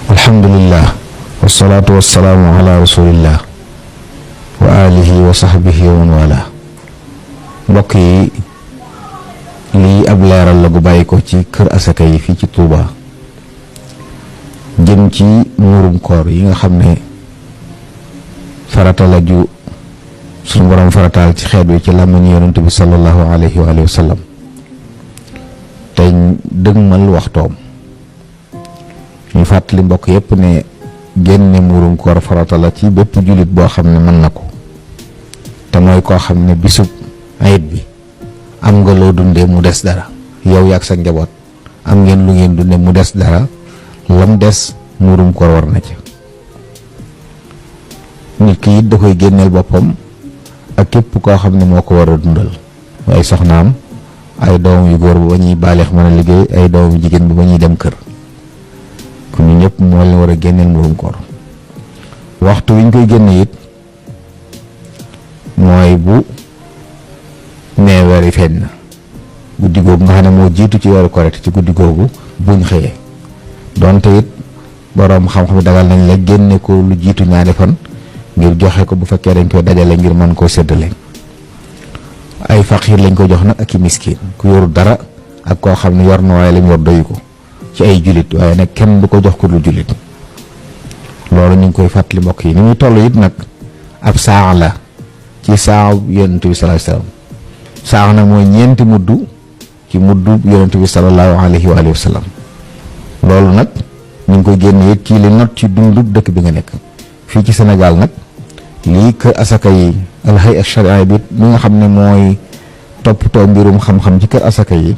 alhamdulillah wasalaatu wasalaamu ala rasulillah wa alihi wa sahbihi wa man wala. mbokk yi lii ab leeral la gu bàyyi ko ci kër asaka yi fii ci Touba jëm ci muurum koor yi nga xam ne farata la ju suñu borom farataal ci xeet wi ci làmmiñu yonent bi sallallahu alayhi wa sallam te dëgmal waxtoom. ñu fàttali mbokk yépp ne génne muurum koor farata la ci bépp jullit boo xam ne mën na ko, te mooy koo xam ne bisub ayit bi am nga loo dundee mu des dara, yow yaag sa njaboot am ngeen lu ngeen dundee mu des dara, lam des muurum koor war na ca. nit ki it da koy génneel boppam ak képp koo xam ne moo ko war a dundal, ay soxnaam, ay doomam yu góor ba ñuy baaleex mën a liggéey, ay doomam yu jigéen ba ñuy dem kër, kon ñu ñëpp moo leen war a génneel muurum koor. waxtu wi ñu koy génne it mooy bu nee weer yi feeñ na, guddi googu nga xam ne moo jiitu ci weeru korite, ci guddi googu buñ xëyee. donte it boroom xam-xam dagal nañ la génne ko lu jiitu ñaari fan ngir joxe ko bu fekkee dañ koy dajale ngir mën koo séddale. ay faqiir lañ ko jox nag ak i miskin, ku yoru dara ak koo xam ne yor na waaye lañ yor doyu ko ci ay julit, waaye nag kenn du ko jox ku dul julit. loolu ñu ngi koy fàttali mbokk yi. ni muy toll it nag ab saa la ci saa yonent bi sallallahu alayhi wasallam. saa nag mooy ñeenti muddu ci muddu yonent bi sallallahu alayhi wa sallam. loolu nag ñu ngi koy génne it ci li not ci dundu dëkk bi nga nekk. fii ci Sénégal nag lii kër asaka yi alxay ak sharia bi mi nga xam ne mooy toppatoo mbirum xam-xam ci kër asaka yi,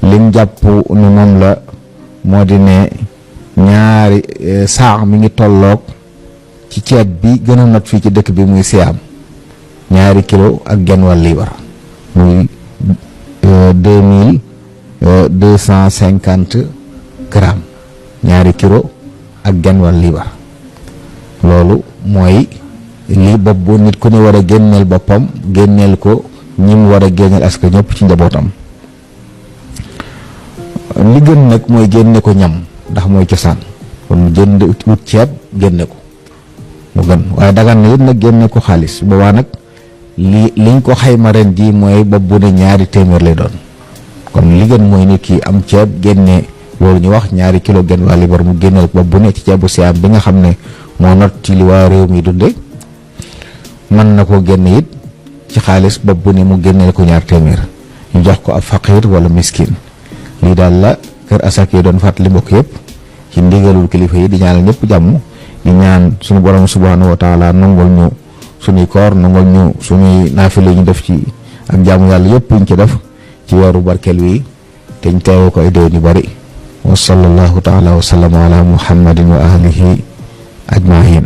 liñ jàpp ne moom la moo di ne ñaari saax mi ngi tolloog ci ceeb bi gën a not fii ci dëkk bi muy siyaam 2 kilo ak genn wàll liibar, muy 2250 grammes, 2 kilo ak genn wàll liibar. loolu mooy lii bopp bu nit ku ne war a génneel boppam, génneel ko ñi mu war a génneel askan ñëpp ci njabootam. li gën nag mooy génne ko ñam, ndax mooy cosaan, kon mu jënd ut ceeb génne ko mu gën. waaye dagan na it nag génne ko xaalis, boobaa nag liñ ko xayma ren ji mooy bopp bu ne 2 téeméer lay doon. kon li gën mooy nit ki am ceeb génne loolu ñu wax 2 kilo genn waa libar mu génneel bopp bu ne ci ceebu siyaam bi nga xam ne moo not ci li waa réew mi dunde. mën na koo génne it ci xaalis bopp bu ne mu génneel ko 2 téeméer ñu jox ko ab faqir wala miskin. lii daal la kër asaka yi doon fàttali mbokk yëpp ci ndigalul kilifa yi, di ñaanal ñëpp jàmm, di ñaan suñu borom subhanahu wa taala nangol ñu suñuy koor, nangol ñu suñuy naafile ñu def ci ak jaamu yàlla yëpp ñu ci def ci weeru barkeel wi te ñu teewe ko ay déwén yu bari. wa sallallahu taala wa sallama ala muhammadin wa alihi ajmahin.